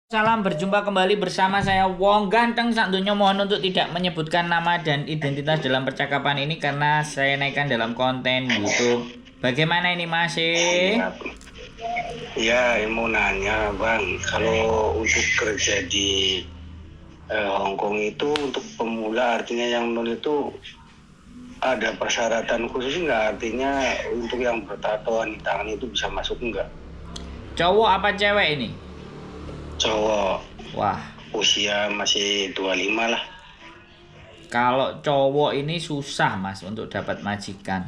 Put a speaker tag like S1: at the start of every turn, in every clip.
S1: Salam, berjumpa kembali bersama saya Wong Ganteng sak donya. Mohon untuk tidak menyebutkan nama dan identitas dalam percakapan ini karena saya naikkan dalam konten YouTube. Bagaimana ini masih?
S2: Ya, mau nanya Bang, kalau untuk kerja di Hong Kong itu untuk pemula artinya yang nol itu ada persyaratan khusus nggak? Artinya untuk yang bertatoan di tangan itu bisa masuk nggak?
S1: Cowok apa cewek ini?
S2: Cowok.
S1: Wah,
S2: Usia masih 25 lah.
S1: kalau cowok ini susah mas untuk dapat majikan.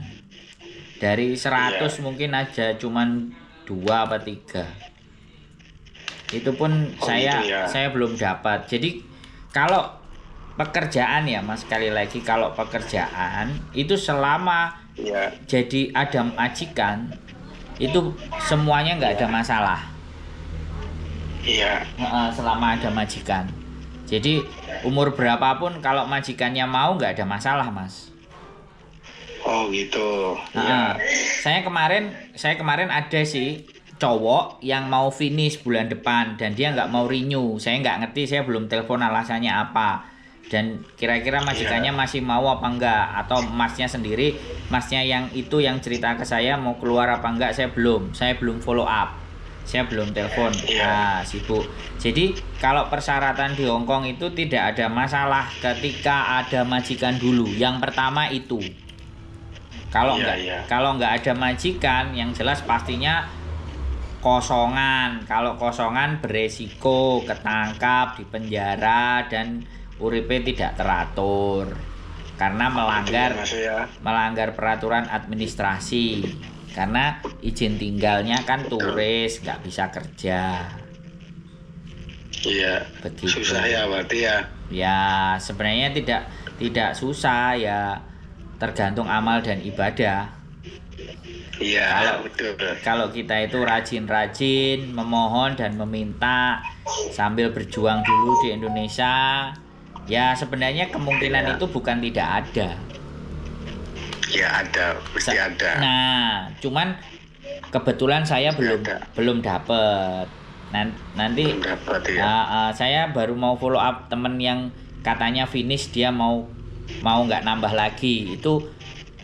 S1: Dari 100 mungkin aja cuman 2 apa 3. Itu pun saya belum dapat. Jadi kalau pekerjaan ya mas, sekali lagi kalau pekerjaan itu selama jadi ada majikan itu semuanya nggak ada masalah.
S2: Iya.
S1: Selama ada majikan. Jadi umur berapapun kalau majikannya mau nggak ada masalah mas.
S2: Oh gitu.
S1: Saya kemarin ada sih cowok yang mau finish bulan depan dan dia nggak mau renew. Saya nggak ngerti, saya belum telepon alasannya apa. Dan kira-kira majikannya masih mau apa enggak, atau masnya sendiri, masnya yang itu yang cerita ke saya mau keluar apa enggak, saya belum follow up. Saya belum telepon, sibuk. Jadi kalau persyaratan di Hong Kong itu tidak ada masalah ketika ada majikan dulu. Yang pertama itu. Kalau nggak ada majikan, yang jelas pastinya kosongan. Kalau kosongan beresiko ketangkap, dipenjara, dan uripe tidak teratur karena melanggar peraturan administrasi. Karena izin tinggalnya kan turis, nggak bisa kerja.
S2: Iya. Begitu. Susah ya berarti ya.
S1: Ya sebenarnya tidak susah ya, tergantung amal dan ibadah.
S2: Iya, betul.
S1: Kalau kita itu rajin-rajin memohon dan meminta sambil berjuang dulu di Indonesia, ya sebenarnya kemungkinan itu bukan tidak ada.
S2: Ya ada, pasti ada.
S1: Nah, cuman kebetulan saya belum dapet. Nanti saya baru mau follow up temen yang katanya finish, dia mau nggak nambah lagi. Itu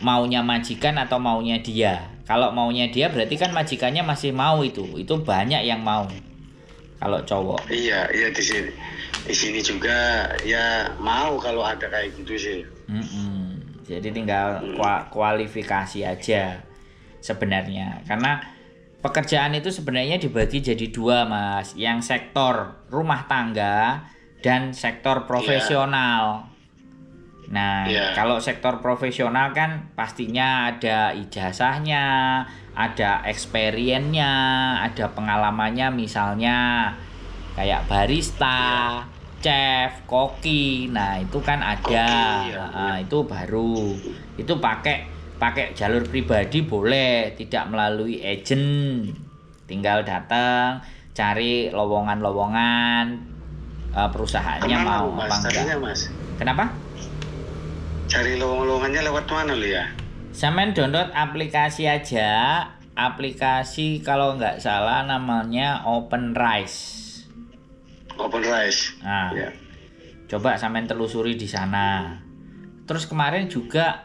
S1: maunya majikan atau maunya dia? Kalau maunya dia berarti kan majikannya masih mau itu banyak yang mau. Kalau cowok.
S2: Iya di sini juga ya mau kalau ada kayak gitu sih.
S1: Jadi tinggal kualifikasi aja sebenarnya. Karena pekerjaan itu sebenarnya dibagi jadi 2 mas. Yang sektor rumah tangga dan sektor profesional. Nah, kalau sektor profesional kan pastinya ada ijazahnya, ada experience-nya, ada pengalamannya, misalnya kayak barista, chef, koki. Nah, itu kan ada. Itu baru. Itu pakai jalur pribadi boleh, tidak melalui agent. Tinggal datang, cari lowongan-lowongan, perusahaannya mau apa enggak.
S2: Mas?
S1: Kenapa?
S2: Cari lowongannya lewat mana lu ya?
S1: Sampean download aplikasi aja. Aplikasi kalau nggak salah namanya OpenRice. Nah, coba sampean telusuri di sana. Terus kemarin juga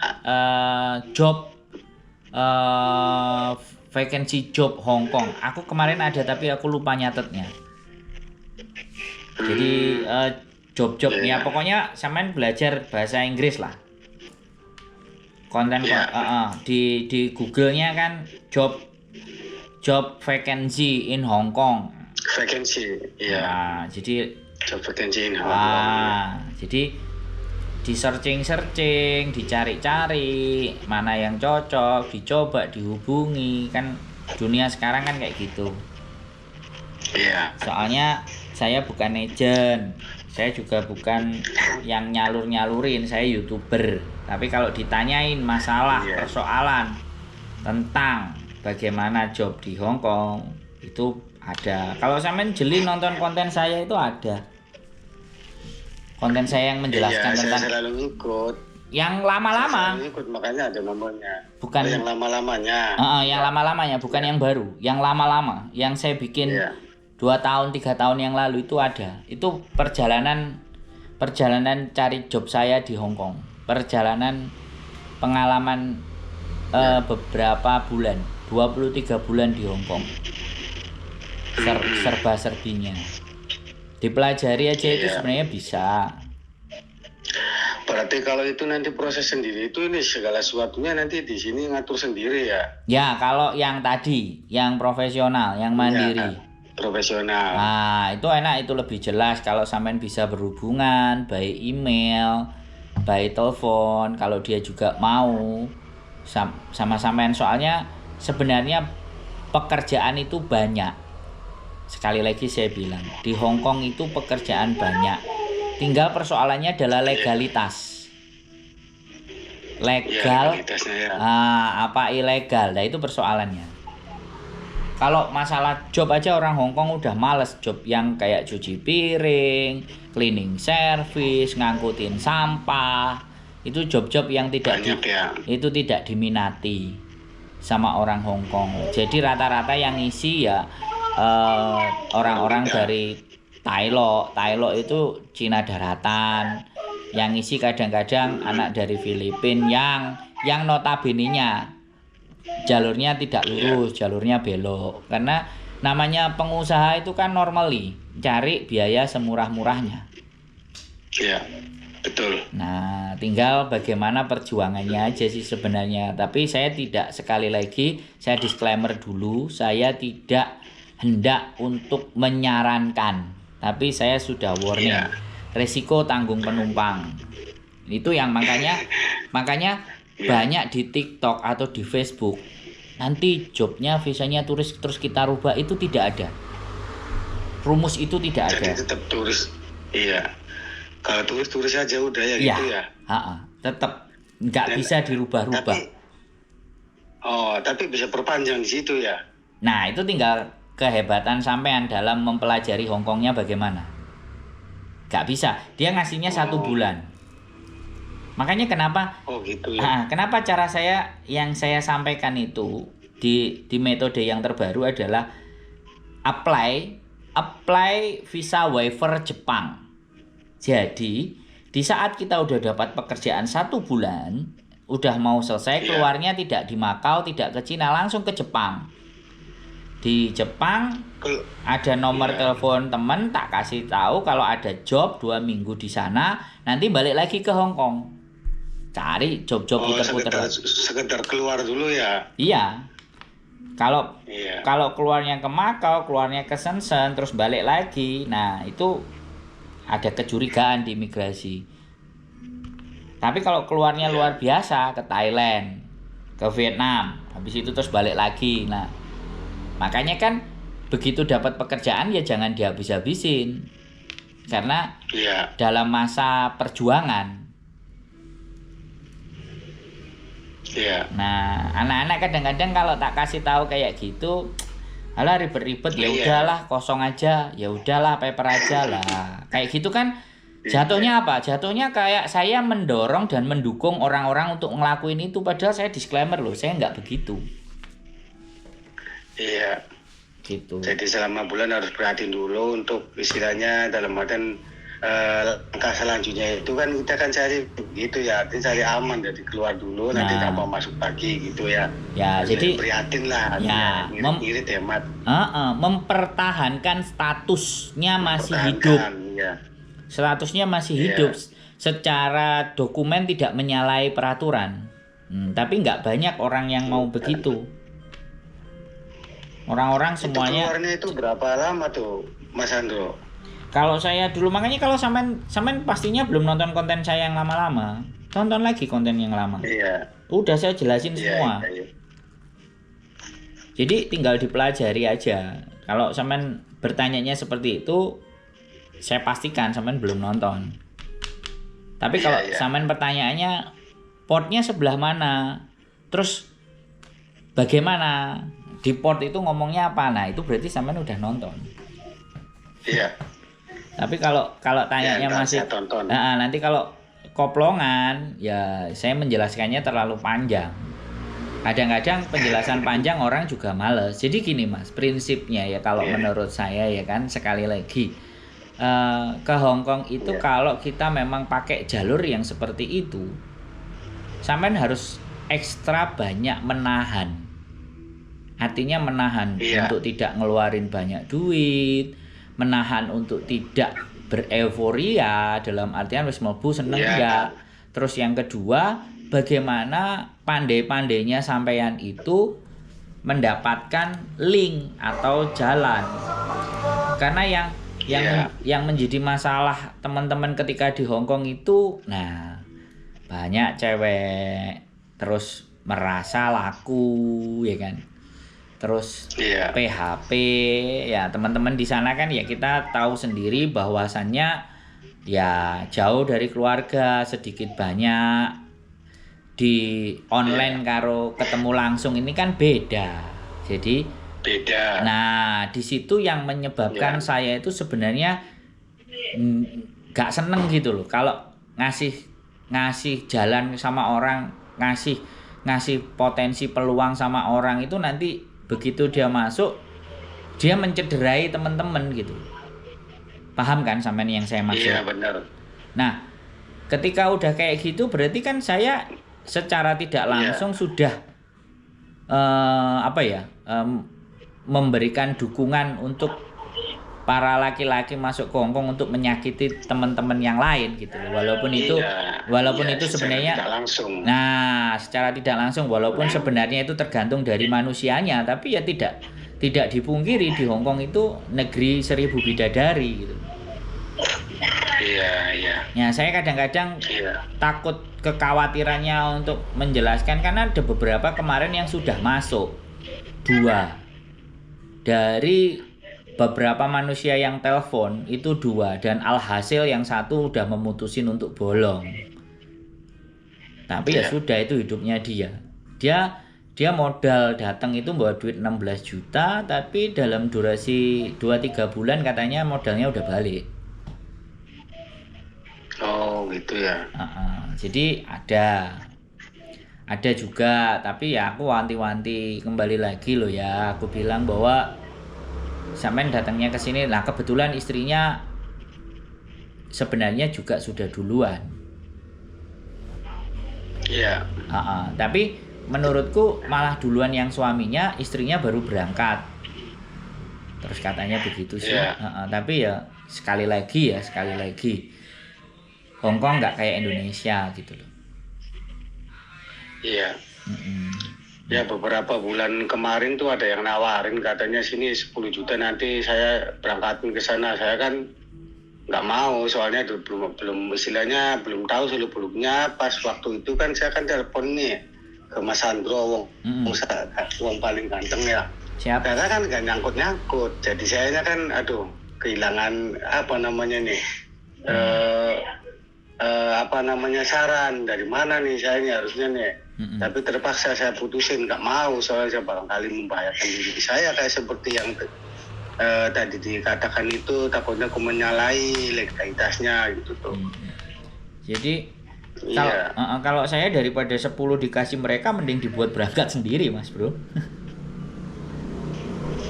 S1: vacancy job Hong Kong. Aku kemarin ada tapi aku lupa nyatetnya. Jadi job-jobnya pokoknya sampean belajar bahasa Inggris lah. Konten di Google-nya kan job vacancy in Hong Kong.
S2: Vacancy,
S1: Nah, jadi
S2: job vacancy in Hong Kong.
S1: Jadi di searching, dicari-cari mana yang cocok, dicoba, dihubungi. Kan dunia sekarang kan kayak gitu.
S2: Iya.
S1: Soalnya saya bukan agent, saya juga bukan yang nyalurin, saya YouTuber. Tapi kalau ditanyain masalah, persoalan tentang bagaimana job di Hong Kong, itu ada. Kalau sampean jeli nonton konten saya itu ada. Konten saya yang menjelaskan tentang.
S2: Saya selalu ikut.
S1: Yang lama-lama.
S2: Saya ikut, makanya ada nomornya.
S1: Bukan
S2: yang lama-lamanya.
S1: Yang lama-lamanya, bukan yang baru. Yang lama-lama, yang saya bikin 2 tahun 3 tahun yang lalu itu ada. Itu perjalanan cari job saya di Hong Kong. Perjalanan pengalaman beberapa bulan, 23 bulan di Hong Kong. Serba-serbinya. Dipelajari aja itu sebenarnya bisa.
S2: Berarti kalau itu nanti proses sendiri itu ini segala sesuatunya nanti di sini ngatur sendiri ya?
S1: Ya, kalau yang tadi, yang profesional, yang mandiri.
S2: Ya, profesional.
S1: Nah, itu enak, itu lebih jelas kalau sampean bisa berhubungan, baik email, baik telepon, kalau dia juga mau sama sampean. Soalnya sebenarnya pekerjaan itu banyak. Sekali lagi saya bilang, di Hong Kong itu pekerjaan banyak. Tinggal persoalannya adalah legalitas. Legal,
S2: ya.
S1: apa ilegal. Nah itu persoalannya. Kalau masalah job aja orang Hong Kong udah males. Job yang kayak cuci piring, cleaning service, ngangkutin sampah. Itu job-job yang itu tidak diminati sama orang Hong Kong. Jadi rata-rata yang ngisi ya orang-orang dari Thailand itu Cina daratan, yang isi kadang-kadang anak dari Filipina yang notabene-nya jalurnya tidak lurus, jalurnya belok. Karena namanya pengusaha itu kan normally cari biaya semurah-murahnya.
S2: Iya, betul.
S1: Nah, tinggal bagaimana perjuangannya aja sih sebenarnya. Tapi saya tidak, sekali lagi saya disclaimer dulu, saya tidak hendak untuk menyarankan. Tapi saya sudah warning, resiko tanggung penumpang. Itu yang makanya banyak di TikTok atau di Facebook. Nanti jobnya visanya turis terus kita rubah, itu tidak ada. Rumus itu tidak ada.
S2: Jadi tetap turis. Iya. Kalau turis aja udah ya gitu ya.
S1: Tetap nggak bisa dirubah-rubah.
S2: Tapi bisa perpanjang di situ ya.
S1: Nah, itu tinggal kehebatan sampean dalam mempelajari Hongkongnya bagaimana. Gak bisa, dia ngasihnya 1 bulan. Makanya kenapa
S2: gitu ya.
S1: Kenapa cara saya yang saya sampaikan itu di metode yang terbaru adalah apply visa waiver Jepang. Jadi di saat kita udah dapat pekerjaan 1 bulan, udah mau selesai, keluarnya tidak di Makau, tidak ke Cina, langsung ke Jepang. Di Jepang ada nomor telepon temen, tak kasih tahu kalau ada job 2 minggu di sana, nanti balik lagi ke Hong Kong. Cari job-job puter-puter.
S2: Sekedar keluar dulu ya.
S1: Iya. Kalau keluarnya ke Makau, keluarnya ke Shenzhen, terus balik lagi. Nah, itu ada kecurigaan di imigrasi. Tapi kalau keluarnya luar biasa, ke Thailand, ke Vietnam, habis itu terus balik lagi. Nah, makanya kan begitu dapat pekerjaan ya jangan dihabis-habisin. Karena dalam masa perjuangan. Nah, anak-anak kadang-kadang kalau tak kasih tahu kayak gitu, alah ribet-ribet, ya udahlah, kosong aja, ya udahlah, paper aja lah. Kayak gitu kan jatuhnya apa? Jatuhnya kayak saya mendorong dan mendukung orang-orang untuk ngelakuin itu, padahal saya disclaimer loh, saya nggak begitu.
S2: Iya.
S1: Gitu.
S2: Jadi selama bulan harus perhatiin dulu untuk istilahnya dalam artian langkah selanjutnya itu kan kita kan cari gitu ya, artinya cari aman, jadi keluar dulu, nanti tak mau masuk lagi gitu ya.
S1: Ya, jadi
S2: prihatin lah,
S1: ya,
S2: ngirit hemat.
S1: Mempertahankan statusnya masih hidup.
S2: Ya.
S1: Statusnya masih hidup. Secara dokumen tidak menyalahi peraturan. Tapi nggak banyak orang yang mau begitu. Orang-orang semuanya.
S2: Keluarnya itu berapa lama tuh, Mas Andro?
S1: Kalau saya dulu, makanya kalau sampean pastinya belum nonton konten saya yang lama-lama, tonton lagi konten yang lama.
S2: Iya.
S1: Udah saya jelasin semua.
S2: Iya.
S1: Jadi tinggal dipelajari aja. Kalau sampean bertanyanya seperti itu, saya pastikan sampean belum nonton. Tapi kalau sampean pertanyaannya portnya sebelah mana, terus bagaimana di port itu ngomongnya apa, nah itu berarti sampean udah nonton.
S2: Iya.
S1: Tapi kalau tanyanya masih nanti kalau koplongan ya saya menjelaskannya terlalu panjang. Kadang-kadang penjelasan panjang orang juga males. Jadi gini Mas, prinsipnya ya kalau menurut saya ya kan, sekali lagi ke Hong Kong itu kalau kita memang pakai jalur yang seperti itu, sampean harus ekstra banyak menahan. Artinya menahan untuk tidak ngeluarin banyak duit, menahan untuk tidak bereforia dalam artian wis mlebu seneng enggak. Terus yang kedua, bagaimana pandai-pandainya sampean itu mendapatkan link atau jalan. Karena yang menjadi masalah teman-teman ketika di Hong Kong itu, nah banyak cewek terus merasa laku ya kan. Terus PHP ya teman-teman di sana kan ya kita tahu sendiri bahwasannya ya jauh dari keluarga sedikit banyak, di online karo ketemu langsung ini kan beda. Jadi beda. Nah, di situ yang menyebabkan saya itu sebenarnya gak seneng gitu loh. Kalau ngasih jalan sama orang, ngasih potensi peluang sama orang itu nanti begitu dia masuk, dia mencederai teman-teman gitu. Paham kan sampean yang saya maksud? Iya, benar. Nah, ketika udah kayak gitu berarti kan saya secara tidak langsung sudah memberikan dukungan untuk para laki-laki masuk ke Hong Kong untuk menyakiti teman-teman yang lain gitu. Walaupun itu sebenarnya nah, secara tidak langsung walaupun sebenarnya itu tergantung dari manusianya, tapi ya tidak dipungkiri di Hong Kong itu negeri 1000 bidadari gitu. Ya, saya kadang-kadang takut kekhawatirannya untuk menjelaskan karena ada beberapa kemarin yang sudah masuk 2 dari beberapa manusia yang telepon itu 2 dan alhasil yang satu udah memutusin untuk bolong. Tapi ya sudah, itu hidupnya dia modal datang itu bawa duit 16 juta tapi dalam durasi 2-3 bulan katanya modalnya udah balik. Oh gitu ya. Jadi ada juga, tapi ya aku wanti-wanti kembali lagi loh ya, aku bilang bahwa sampean datangnya ke sini, nah kebetulan istrinya sebenarnya juga sudah duluan. Iya. Tapi menurutku malah duluan yang suaminya, istrinya baru berangkat. Terus katanya begitu sih. Tapi ya sekali lagi Hong Kong nggak kayak Indonesia gitu loh. Iya. Ya beberapa bulan kemarin tuh ada yang nawarin katanya sini 10 juta nanti saya berangkatin ke sana. Saya kan nggak mau soalnya belum istilahnya belum tahu seluk-beluknya. Pas waktu itu kan saya kan telepon nih ke Mas Sandro wong paling ganteng ya. Siap. Karena kan nggak nyangkut. Jadi saya kan kehilangan saran dari mana nih saya ini harusnya nih. Tapi terpaksa saya putusin, nggak mau soalnya saya barangkali membahayakan diri saya kayak seperti yang tadi dikatakan itu, takutnya aku menyalahi legalitasnya gitu tuh. Jadi kalau saya daripada 10 dikasih mereka mending dibuat berangkat sendiri Mas Bro.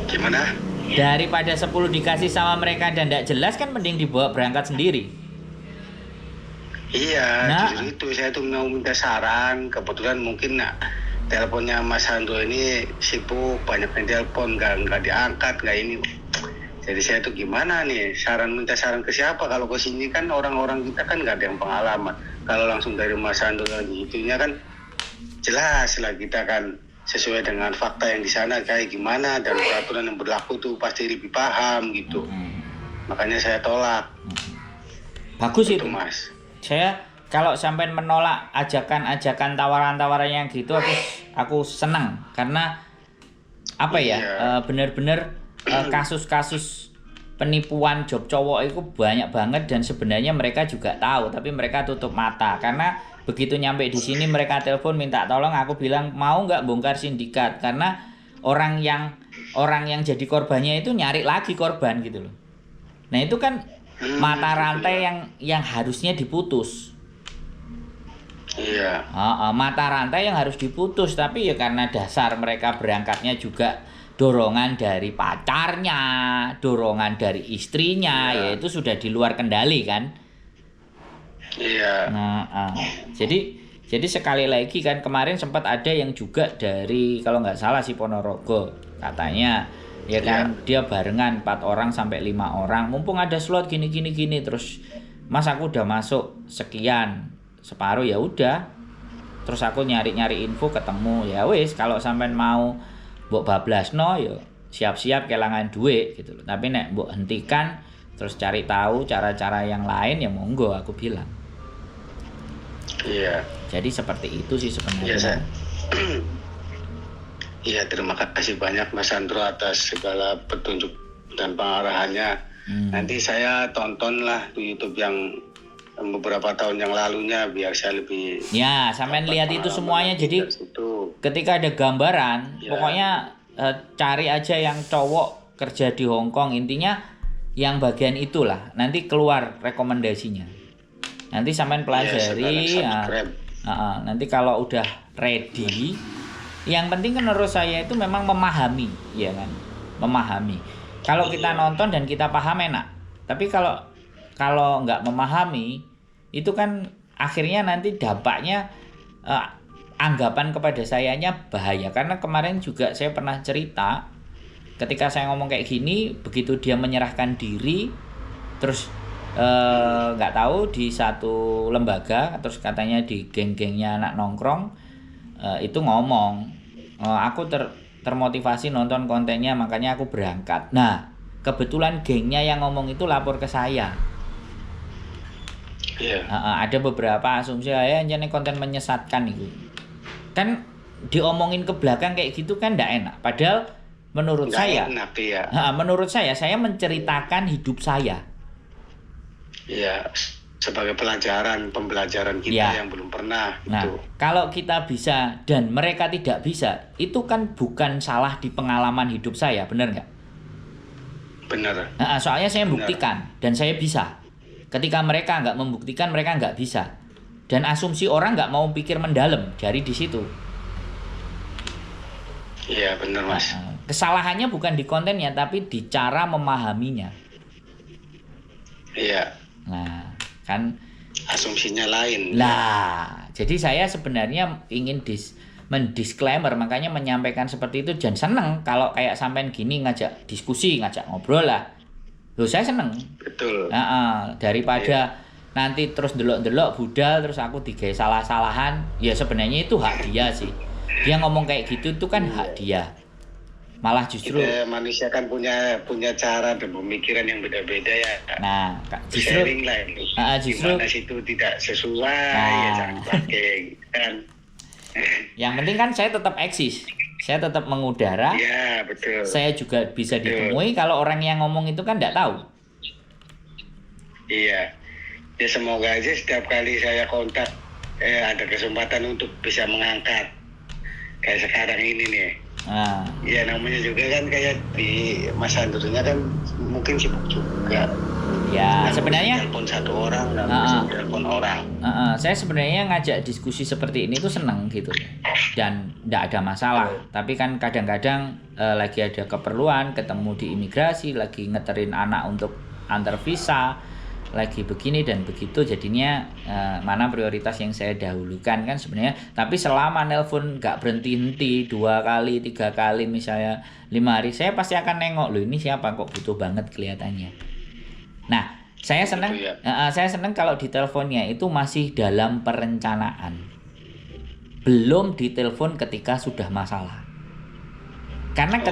S1: Gimana? Daripada 10 dikasih sama mereka dan tidak jelas kan mending dibawa berangkat sendiri. Iya, justru itu saya tuh mau minta saran. Kebetulan mungkin teleponnya Mas Sandro ini sibuk, banyak yang telepon, nggak diangkat, nggak ini. Jadi saya tuh gimana nih, minta saran ke siapa? Kalau ke sini kan orang-orang kita kan nggak ada yang pengalaman. Kalau langsung dari Mas Sandro lagi itunya kan jelas lah kita kan sesuai dengan fakta yang di sana kayak gimana dan peraturan yang berlaku tuh pasti lebih paham gitu. Makanya saya tolak. Bagus itu Mas. Saya kalau sampai menolak ajakan tawaran-tawaran yang gitu aku senang karena benar-benar kasus-kasus penipuan job cowok itu banyak banget dan sebenarnya mereka juga tahu tapi mereka tutup mata karena begitu nyampe di sini mereka telepon minta tolong, aku bilang mau nggak bongkar sindikat karena orang yang jadi korbannya itu nyari lagi korban gitu loh. Nah itu kan mata rantai yang harusnya diputus.
S2: Iya.
S1: Mata rantai yang harus diputus, tapi ya karena dasar mereka berangkatnya juga dorongan dari pacarnya, dorongan dari istrinya,
S2: Iya.
S1: ya itu sudah di luar kendali kan.
S2: Iya.
S1: Jadi sekali lagi kan kemarin sempat ada yang juga dari kalau nggak salah si Ponorogo katanya ya kan dia barengan 4 orang sampai 5 orang, mumpung ada slot gini gini gini, terus mas aku udah masuk sekian separuh, ya udah terus aku nyari info ketemu, ya wis kalau sampean mau mbok bablasno ya siap-siap kelangan duit gitu loh, tapi nek mbok hentikan terus cari tahu cara-cara yang lain ya monggo, aku bilang.
S2: Iya.
S1: Jadi seperti itu sih
S2: Iya,
S1: sebenarnya.
S2: Iya, terima kasih banyak Mas Andro atas segala petunjuk dan pengarahannya. Nanti saya tontonlah di YouTube yang beberapa tahun yang lalunya biar saya lebih
S1: Ya, sampean lihat itu semuanya. Jadi
S2: dari situ.
S1: ketika ada gambaran,
S2: Ya.
S1: pokoknya cari aja yang cowok kerja di Hong Kong, intinya yang bagian itulah. Nanti keluar rekomendasinya. Nanti sampean pelajari. Nanti kalau udah ready, yang penting kan menurut saya itu memang memahami, ya kan? Memahami. Kalau kita nonton dan kita paham enak. Tapi kalau nggak memahami, itu kan akhirnya nanti dampaknya anggapan kepada sayanya bahaya. Karena kemarin juga saya pernah cerita, ketika saya ngomong kayak gini, begitu dia menyerahkan diri, terus nggak tahu di satu lembaga, terus katanya di geng-gengnya anak nongkrong, itu ngomong, aku termotivasi nonton kontennya makanya aku berangkat. Nah kebetulan gengnya yang ngomong itu lapor ke saya.
S2: Iya.
S1: Ada beberapa asumsi saya jadi konten menyesatkan itu kan diomongin ke belakang kayak gitu kan nggak enak, padahal menurut
S2: Nggak
S1: saya
S2: enak, iya.
S1: menurut saya menceritakan hidup saya.
S2: Iya, sebagai pembelajaran kita
S1: Ya.
S2: yang belum pernah
S1: Nah,
S2: gitu.
S1: kalau kita bisa dan mereka tidak bisa, itu kan bukan salah di pengalaman hidup saya, benar nggak?
S2: Benar.
S1: Soalnya saya
S2: Benar.
S1: buktikan dan saya bisa. Ketika mereka nggak membuktikan, mereka nggak bisa. Dan asumsi orang nggak mau pikir mendalam dari di situ.
S2: Iya, benar Mas.
S1: Kesalahannya bukan di kontennya, tapi di cara memahaminya.
S2: Iya.
S1: Nah, kan
S2: Asumsinya lain.
S1: lah. Jadi saya sebenarnya ingin mendisklaimer, makanya menyampaikan seperti itu. Dan seneng kalau kayak sampean gini ngajak diskusi, ngajak ngobrol lah. Loh saya seneng.
S2: Betul.
S1: Daripada nanti terus delok-delok budal terus aku digawe salah-salahan, ya sebenarnya itu hak dia sih. Dia ngomong kayak gitu itu kan hak dia. Malah justru
S2: kita manusia kan punya cara dan pemikiran yang beda-beda ya.
S1: Nah, justru
S2: sharing lah ini.
S1: justru
S2: Dimana situ tidak sesuai ya jangan pakai kan.
S1: Yang penting kan saya tetap eksis. Saya tetap mengudara.
S2: Iya, betul.
S1: Saya juga bisa ditemui. Kalau orang yang ngomong itu kan enggak tahu.
S2: Iya. Ya semoga aja setiap kali saya kontak ada kesempatan untuk bisa mengangkat kayak sekarang ini nih. Ya namanya juga kan kayak di Mas Andronya kan mungkin sibuk juga.
S1: Ya sebenarnya
S2: telepon satu orang dan telepon orang.
S1: Saya sebenarnya ngajak diskusi seperti ini tuh seneng gitu dan tidak ada masalah. Tapi kan kadang-kadang lagi ada keperluan ketemu di imigrasi, lagi ngeterin anak untuk antar visa, lagi begini dan begitu, jadinya mana prioritas yang saya dahulukan kan sebenarnya. Tapi selama nelpon nggak berhenti-henti 2 kali 3 kali misalnya 5 hari, saya pasti akan nengok loh ini siapa kok butuh banget kelihatannya. Nah saya senang saya senang kalau di teleponnya itu masih dalam perencanaan, belum ditelepon ketika sudah masalah. Karena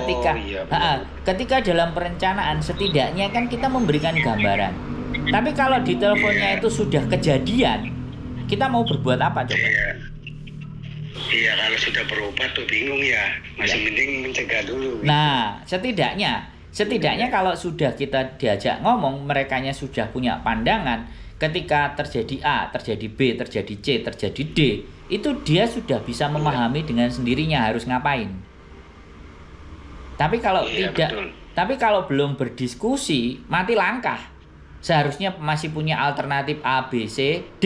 S1: ketika dalam perencanaan setidaknya kan kita memberikan gambaran. Tapi kalau di teleponnya itu sudah kejadian, kita mau berbuat apa coba?
S2: Iya, kalau sudah berubah tuh bingung ya. Masih mending mencegah dulu.
S1: Nah, setidaknya kalau sudah kita diajak ngomong, merekanya sudah punya pandangan. Ketika terjadi A, terjadi B, terjadi C, terjadi D, itu dia sudah bisa memahami dengan sendirinya harus ngapain. Tapi kalau tapi kalau belum berdiskusi, mati langkah. Seharusnya masih punya alternatif A, B, C, D,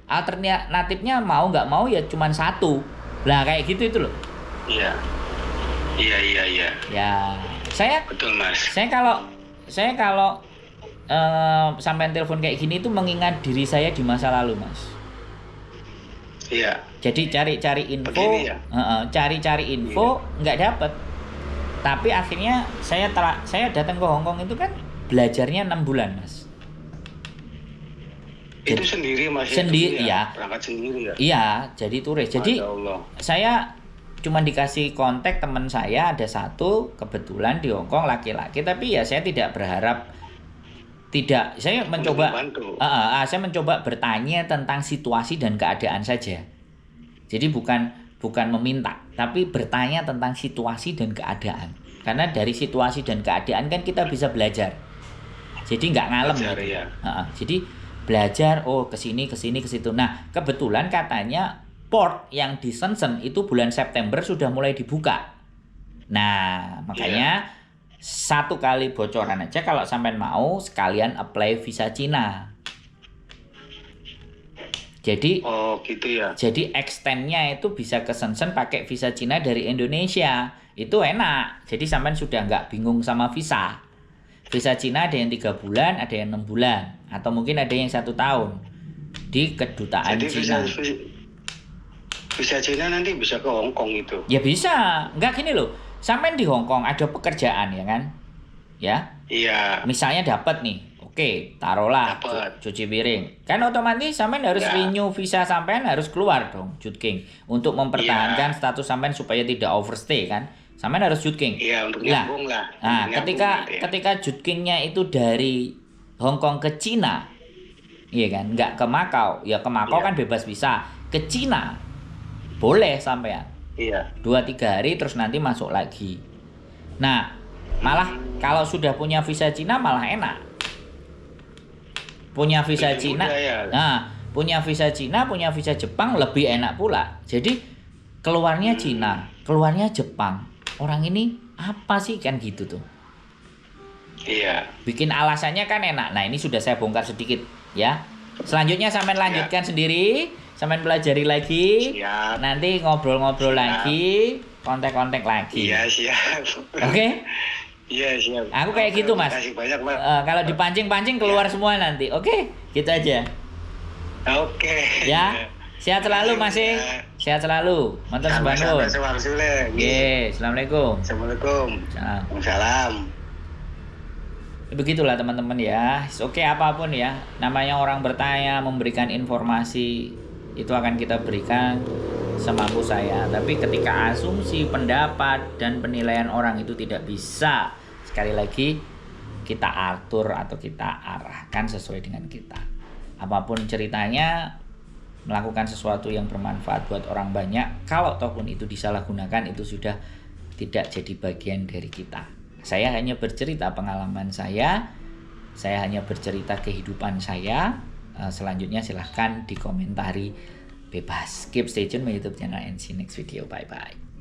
S1: alternatifnya mau nggak mau ya cuman satu. Lah kayak gitu itu loh.
S2: Iya. Iya.
S1: Ya, saya
S2: Betul, Mas.
S1: kalau sampai telepon kayak gini tuh mengingat diri saya di masa lalu, Mas.
S2: Iya.
S1: Jadi cari-cari info,
S2: Begini ya?
S1: cari-cari info nggak dapet. Tapi akhirnya saya datang ke Hong Kong itu kan belajarnya 6 bulan, Mas.
S2: Itu sendiri, Mas?
S1: Sendiri,
S2: itu
S1: ya.
S2: Berangkat sendiri ya?
S1: Iya, jadi turis. Jadi
S2: Masya Allah.
S1: saya cuma dikasih kontak teman saya ada satu kebetulan di Hong Kong laki-laki, tapi ya saya tidak berharap saya mencoba saya mencoba bertanya tentang situasi dan keadaan saja. Jadi bukan meminta, tapi bertanya tentang situasi dan keadaan. Karena dari situasi dan keadaan kan kita bisa belajar. Jadi nggak ngalem
S2: Belajar,
S1: gitu.
S2: ya.
S1: Jadi belajar, ke sini ke situ. Nah, kebetulan katanya port yang di Shenzhen itu bulan September sudah mulai dibuka. Nah, makanya satu kali bocoran aja kalau sampean mau sekalian apply visa Cina. Jadi
S2: gitu ya.
S1: Jadi extendnya itu bisa ke Shenzhen pakai visa Cina dari Indonesia. Itu enak. Jadi sampean sudah nggak bingung sama visa. Visa Cina ada yang 3 bulan, ada yang 6 bulan, atau mungkin ada yang 1 tahun di kedutaan
S2: Jadi
S1: Cina.
S2: Visa Cina nanti bisa ke Hong Kong itu?
S1: Ya bisa. Enggak gini loh. Sampai di Hong Kong ada pekerjaan ya kan? Ya.
S2: Iya.
S1: Misalnya dapat nih. Oke, taruhlah cuci piring. Kan otomatis sampean harus renew visa, sampean harus keluar dong Jutking untuk mempertahankan status sampean supaya tidak overstay kan. Sampean harus Jutking.
S2: Iya, untuk nyambung lah.
S1: Nah, ketika Jutkingnya itu dari Hong Kong ke Cina, iya kan, nggak ke Makau, ya ke Makau kan bebas visa, ke Cina boleh sampean.
S2: Iya.
S1: 2-3 hari terus nanti masuk lagi. Nah, malah kalau sudah punya visa Cina malah enak. Punya visa Cina, punya visa Cina, punya visa Jepang lebih enak pula. Jadi keluarnya Cina, keluarnya Jepang. Orang ini apa sih kan gitu tuh.
S2: Iya.
S1: Bikin alasannya kan enak. Nah, ini sudah saya bongkar sedikit ya. Selanjutnya sampean lanjutkan sendiri, sampean pelajari lagi.
S2: Siap.
S1: Nanti ngobrol-ngobrol lagi, kontak-kontak lagi.
S2: Iya, siap.
S1: Oke?
S2: Iya, siap.
S1: Aku kayak gitu, Mas.
S2: Terima kasih banyak, Mas.
S1: Kalau dipancing-pancing keluar semua nanti. Oke? Gitu aja.
S2: Oke.
S1: Ya. Sehat selalu, Mas. Sehat selalu. Mantap sebangun. Oke, assalamualaikum.
S2: Assalamualaikum. Salam.
S1: Begitulah teman-teman ya. Oke, apapun ya. Namanya orang bertanya, memberikan informasi, itu akan kita berikan semampu saya. Tapi ketika asumsi, pendapat, dan penilaian orang itu tidak bisa, sekali lagi kita atur atau kita arahkan sesuai dengan kita. Apapun ceritanya, melakukan sesuatu yang bermanfaat buat orang banyak, kalau ataupun itu disalahgunakan, itu sudah tidak jadi bagian dari kita. Saya hanya bercerita pengalaman saya hanya bercerita kehidupan saya. Selanjutnya silahkan dikomentari bebas. Keep stay tune my YouTube channel and see you next video. Bye bye.